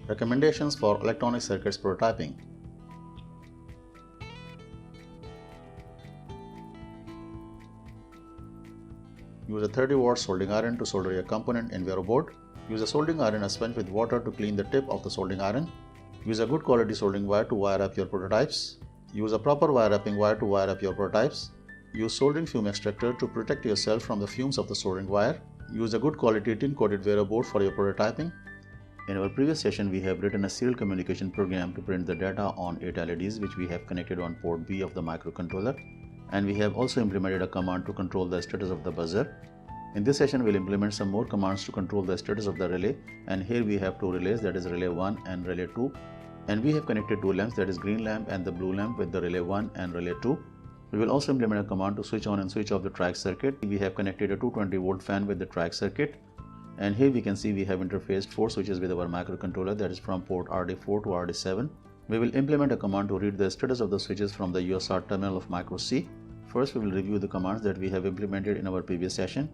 Recommendations for electronic circuits prototyping. Use a 30-watt soldering iron to solder a component in Vero board. Use a soldering iron as sponge with water to clean the tip of the soldering iron. Use a good quality soldering wire to wire up your prototypes. Use a proper wire wrapping wire to wire up your prototypes. Use soldering fume extractor to protect yourself from the fumes of the soldering wire. Use a good quality tin-coated Vero board for your prototyping. In our previous session, we have written a serial communication program to print the data on 8 LEDs which we have connected on port B of the microcontroller, and we have also implemented a command to control the status of the buzzer. In this session, we'll implement some more commands to control the status of the relay, and here we have two relays, that is relay 1 and relay 2, and we have connected two lamps, that is green lamp and the blue lamp, with the relay 1 and relay 2. We will also implement a command to switch on and switch off the Triac circuit. We have connected a 220 volt fan with the Triac circuit, and here we can see we have interfaced 4 switches with our microcontroller, that is from port RD4 to RD7. We will implement a command to read the status of the switches from the USR terminal of micro C. First, we will review the commands that we have implemented in our previous session.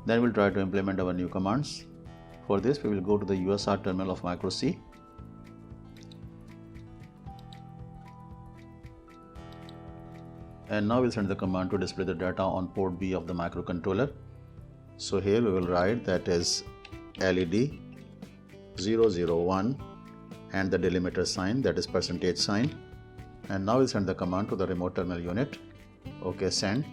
Then we'll try to implement our new commands. For this, we will go to the USR terminal of micro C. And now we'll send the command to display the data on port B of the microcontroller. So here we will write that is LED 001 and the delimiter sign, that is percentage sign. And now we'll send the command to the remote terminal unit. OK, send.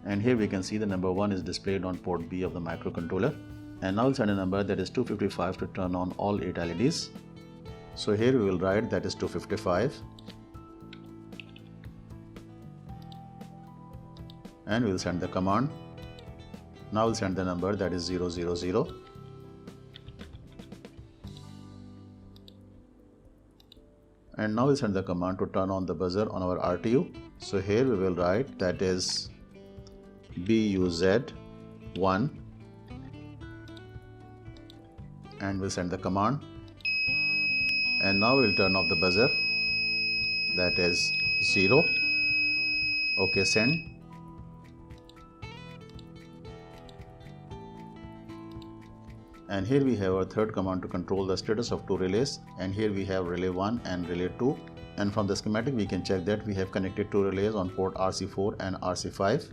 And here we can see the number 1 is displayed on port B of the microcontroller. And now we'll send a number, that is 255, to turn on all 8 LEDs. So here we will write that is 255. And we'll send the command. Now we'll send the number, that is 000. And now we'll send the command to turn on the buzzer on our RTU. So here we will write that is BUZ1, and we'll send the command. And now we'll turn off the buzzer, that is 0. OK, send. And here we have our third command to control the status of two relays, and here we have relay 1 and relay 2, and from the schematic we can check that we have connected two relays on port RC4 and RC5.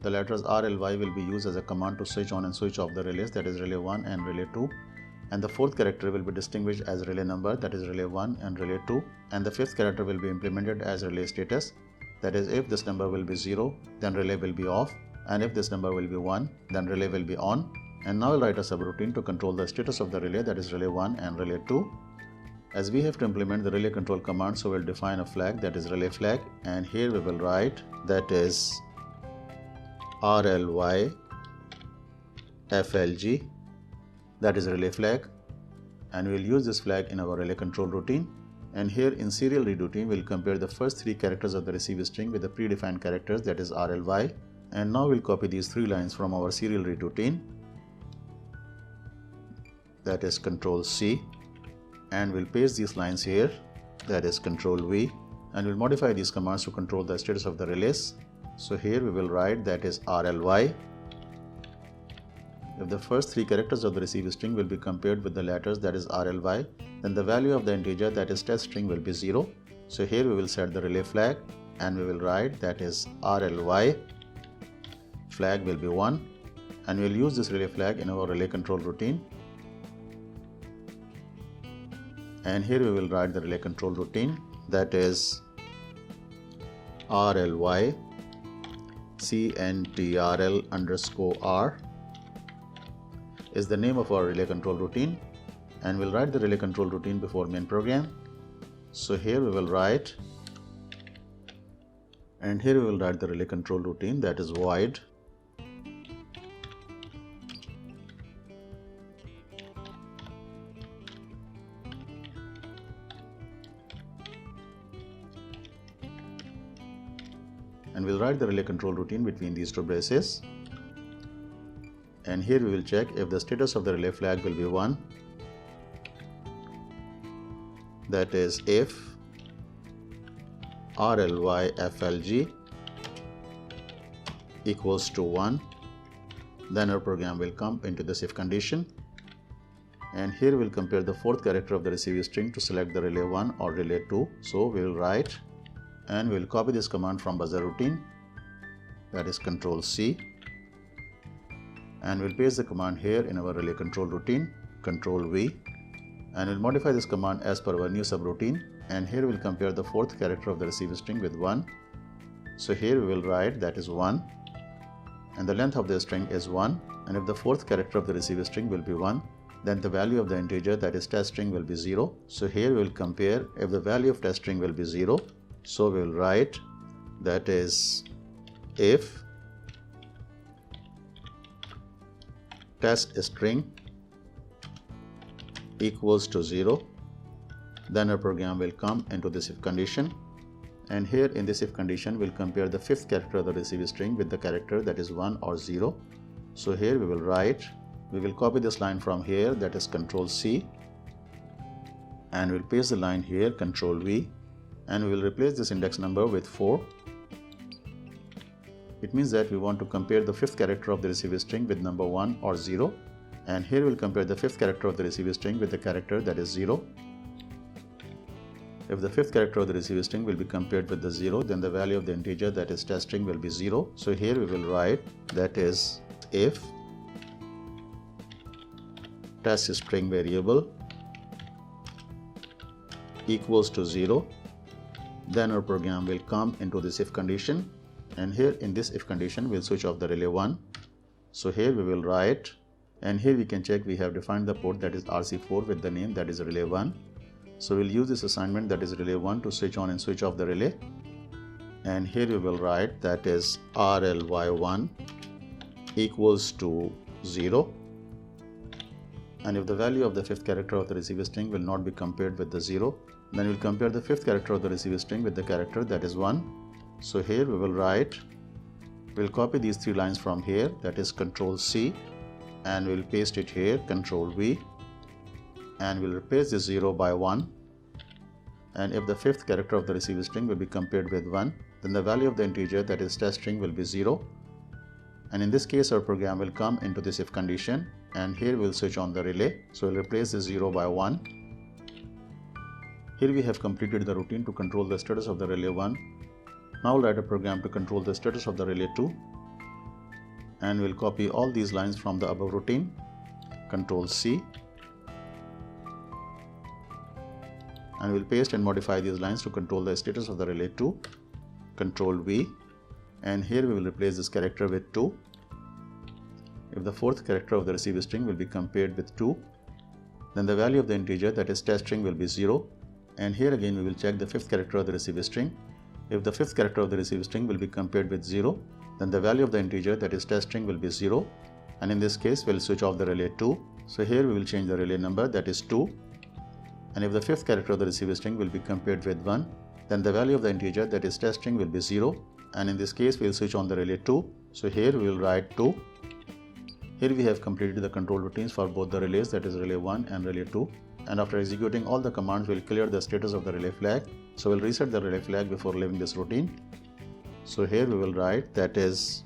The letters RLY will be used as a command to switch on and switch off the relays, that is relay 1 and relay 2, and the fourth character will be distinguished as relay number, that is relay 1 and relay 2, and the fifth character will be implemented as relay status, that is if this number will be 0 then relay will be off, and if this number will be 1 then relay will be on. And now we'll write a subroutine to control the status of the relay, that is relay 1 and relay 2. As we have to implement the relay control command, so we'll define a flag, that is relay flag, and here we will write that is RLY FLG, that is relay flag, and we'll use this flag in our relay control routine. And here in serial read routine, we'll compare the first 3 characters of the receive string with the predefined characters, that is RLY. And now we'll copy these 3 lines from our serial read routine, that is Control C, and we'll paste these lines here, that is Control V, and we'll modify these commands to control the status of the relays. So here we will write that is RLY. If the first 3 characters of the receive string will be compared with the letters, that is RLY, then the value of the integer, that is test string, will be 0. So here we will set the relay flag, and we will write that is RLY, flag will be 1, and we'll use this relay flag in our relay control routine. And here we will write the relay control routine, that is RLY CNTRL_R is the name of our relay control routine, and we'll write the relay control routine before main program. So here we will write, and here we will write the relay control routine, that is void and we'll write the relay control routine between these two braces. And here we will check if the status of the relay flag will be 1, that is if RLY FLG equals to 1, then our program will come into this if condition. and here we'll compare the fourth character of the received string to select the relay 1 or relay 2. So we'll write and we'll copy this command from buzzer routine, that is Control C, and we'll paste the command here in our relay control routine, Control V, and we'll modify this command as per our new subroutine, and here we'll compare the fourth character of the received string with 1. So here we will write that is 1, and the length of the string is 1, and if the fourth character of the received string will be 1, then the value of the integer, that is test string, will be 0. So here we will compare if the value of test string will be 0. So we will write that is if test string equals to 0, then our program will come into this if condition, and here in this if condition we'll compare the fifth character of the received string with the character that is 1 or 0. So here we will write, we will copy this line from here, that is Control C, and we'll paste the line here, Control V, and we will replace this index number with 4. It means that we want to compare the fifth character of the received string with number 1 or 0, and here we'll compare the fifth character of the received string with the character that is 0. If the fifth character of the received string will be compared with the 0, then the value of the integer, that is test string, will be 0. So here we will write that is if test string variable equals to 0, then our program will come into this if condition, and here in this if condition we'll switch off the relay 1. So here we will write, and here we can check we have defined the port, that is RC4, with the name that is relay 1. So we'll use this assignment, that is relay 1, to switch on and switch off the relay, and here we will write that is RLY1 equals to 0, and if the value of the fifth character of the received string will not be compared with the 0, then we'll compare the fifth character of the received string with the character that is 1. So here we will write, we'll copy these 3 lines from here, that is Control C, and we'll paste it here, Control V, and we'll replace this 0 by 1, and if the fifth character of the received string will be compared with 1, then the value of the integer, that is test string, will be 0, and in this case our program will come into this if condition, and here we'll switch on the relay. So we'll replace this 0 by 1. Here we have completed the routine to control the status of the relay 1. Now we'll write a program to control the status of the relay 2, and we'll copy all these lines from the above routine, Control C, and we'll paste and modify these lines to control the status of the relay 2, Control V, and here we will replace this character with 2. If the fourth character of the received string will be compared with 2, then the value of the integer, that is test string, will be 0, and here again we will check the fifth character of the received string. If the fifth character of the received string will be compared with 0, then the value of the integer, that is test string, will be 0, and in this case we'll switch off the relay 2. So here we will change the relay number, that is 2, and if the fifth character of the received string will be compared with 1, then the value of the integer, that is test string, will be 0, and in this case we'll switch on the relay 2. So here we will write 2. Here we have completed the control routines for both the relays, that is relay 1 and relay 2, and after executing all the commands we'll clear the status of the relay flag. So we'll reset the relay flag before leaving this routine. So here we will write that is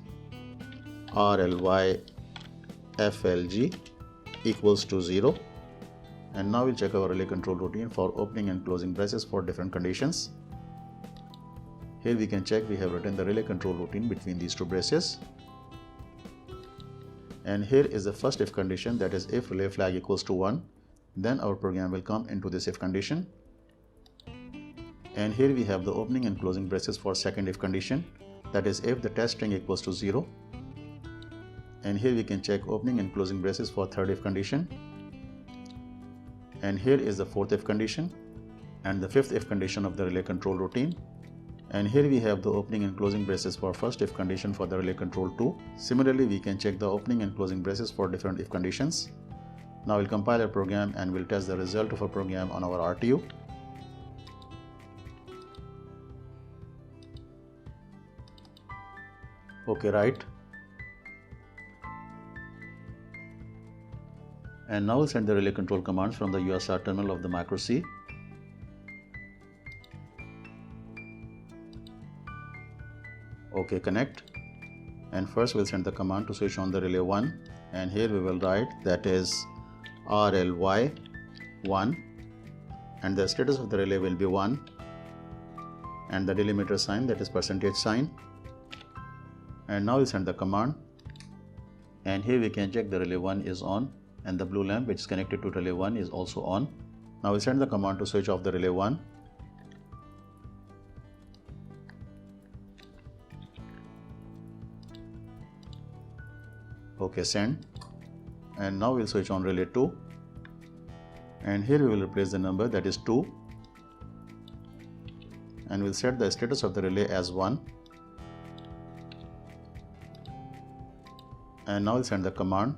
RLYFLG equals to 0, and now we'll check our relay control routine for opening and closing braces for different conditions. Here we can check we have written the relay control routine between these two braces. And here is the first if condition, that is if relay flag equals to 1, then our program will come into this if condition. And here we have the opening and closing braces for second if condition, that is if the test string equals to 0. And here we can check opening and closing braces for third if condition. And here is the fourth if condition and the fifth if condition of the relay control routine. And here we have the opening and closing braces for first if condition for the relay control 2. Similarly, we can check the opening and closing braces for different if conditions. Now we'll compile our program and we'll test the result of our program on our RTU. Okay, right. And now we'll send the relay control commands from the USR terminal of the micro C. Okay, connect. And first we'll send the command to switch on the relay 1, and here we will write that is RLY1, and the status of the relay will be 1, and the delimiter sign, that is percentage sign. And now we'll send the command, and here we can check the relay 1 is on, and the blue lamp which is connected to relay 1 is also on. Now we'll send the command to switch off the relay 1. Okay, send. And now we'll switch on relay 2, and here we will replace the number, that is 2, and we'll set the status of the relay as 1. And now we'll send the command,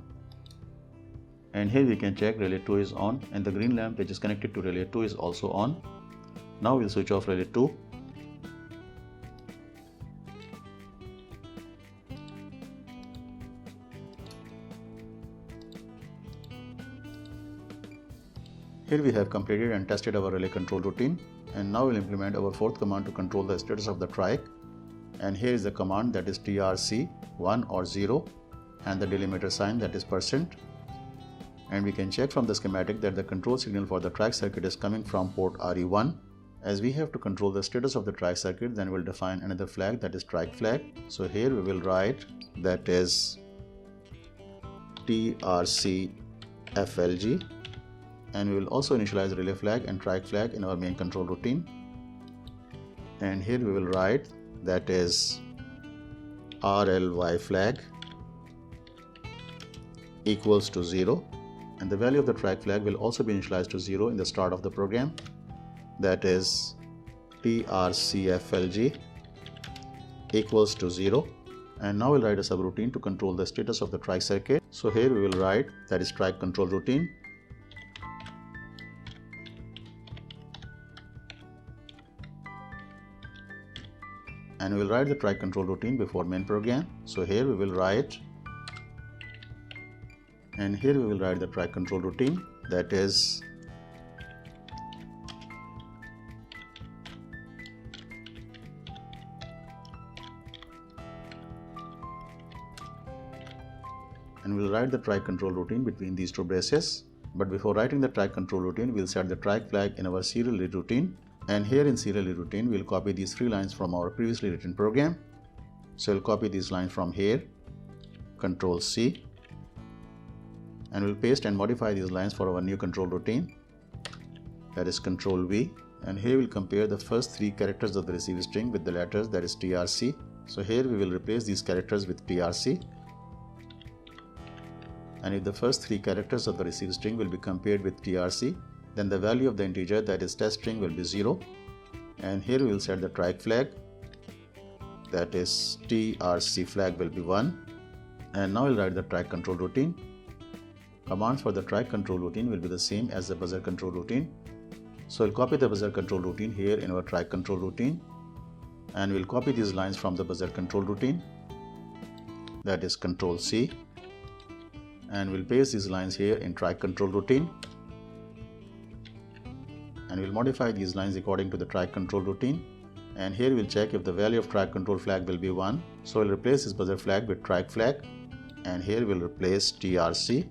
and here we can check relay 2 is on, and the green lamp which is connected to relay 2 is also on. Now we'll switch off relay 2. Here we have completed and tested our relay control routine, and now we'll implement our fourth command to control the status of the Triac. And here is the command, that is TRC1 or 0, and the delimiter sign, that is %. And we can check from the schematic that the control signal for the Triac circuit is coming from port RE1. As we have to control the status of the Triac circuit, then we'll define another flag, that is Triac flag. So here we will write, that is TRCFLG, and we will also initialize relay flag and Triac flag in our main control routine. And here we will write, that is RLY flag equals to 0, and the value of the Triac flag will also be initialized to 0 in the start of the program, that is TRCFLG equals to 0. And now we'll write a subroutine to control the status of the Triac circuit. So here we will write, that is Triac control routine, and we will write the Triac control routine before main program. So here we will write, and here we will write the Triac control routine, that is and we will write the Triac control routine between these two braces. But before writing the Triac control routine, we will set the Triac flag in our serial read routine. And here in serial read routine, we will copy these 3 lines from our previously written program. So we'll copy these lines from here, Control C, and we'll paste and modify these lines for our new control routine, that is Control V. And here we'll compare the first 3 characters of the receive string with the letters, that is TRC. So here we will replace these characters with TRC. And if the first 3 characters of the receive string will be compared with TRC, then the value of the integer, that is test string, will be 0. And here we will set the Triac flag, that is TRC flag will be 1. And now we'll write the Triac control routine. Commands for the Triac control routine will be the same as the buzzer control routine. So we'll copy the buzzer control routine here in our Triac control routine, and we'll copy these lines from the buzzer control routine, that is Control C, and we'll paste these lines here in Triac control routine, and we'll modify these lines according to the Triac control routine. And here we'll check if the value of Triac control flag will be 1. So we'll replace this buzzer flag with Triac flag, and here we'll replace TRC,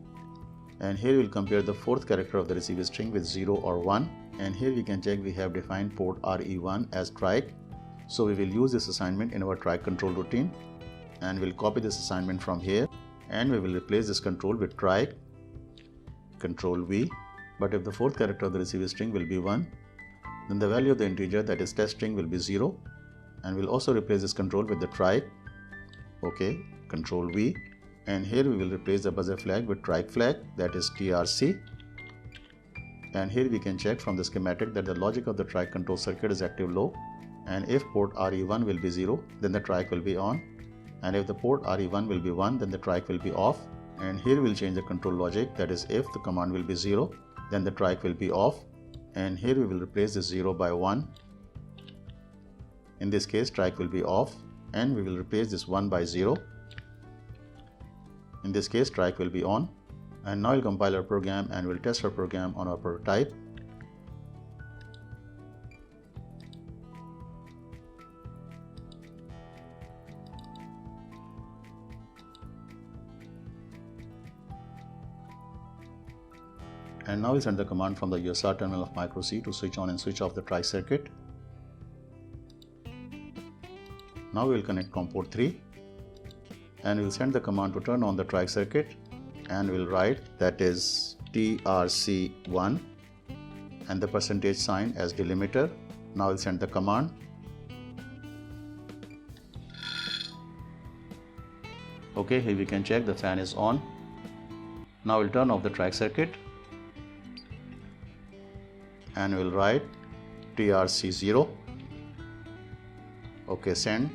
and here we'll compare the 4th character of the receive string with 0 or 1. And here we can check we have defined port RE1 as Triac. So we will use this assignment in our Triac control routine, and we'll copy this assignment from here, and we will replace this control with Triac, Control V. But if the 4th character of the receive string will be 1, then the value of the integer, that is test string, will be 0, and we'll also replace this control with the Triac, okay, Control V. And here we will replace the buzzer flag with Triac flag, that is TRC. And here we can check from the schematic that the logic of the Triac control circuit is active low, and if port RE1 will be 0, then the Triac will be on, and if the port RE1 will be 1, then the Triac will be off. And here we'll change the control logic, that is if the command will be 0, then the Triac will be off, and here we will replace this 0 by 1. In this case, Triac will be off, and we will replace this 1 by 0. In this case, Triac will be on. And now we'll compile our program and we'll test our program on our prototype. And now we'll send the command from the USR terminal of micro C to switch on and switch off the Triac circuit. Now we will connect COM port 3 and we'll send the command to turn on the Triac circuit, and we'll write that is TRC1 and the percentage sign as delimiter. Now we'll send the command. Okay, here we can check the fan is on. Now we'll turn off the Triac circuit and we'll write TRC0. Okay, send.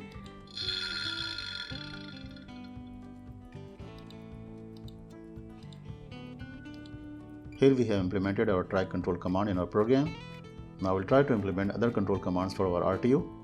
Here we have implemented our Triac control command in our program. Now we'll try to implement other control commands for our RTU.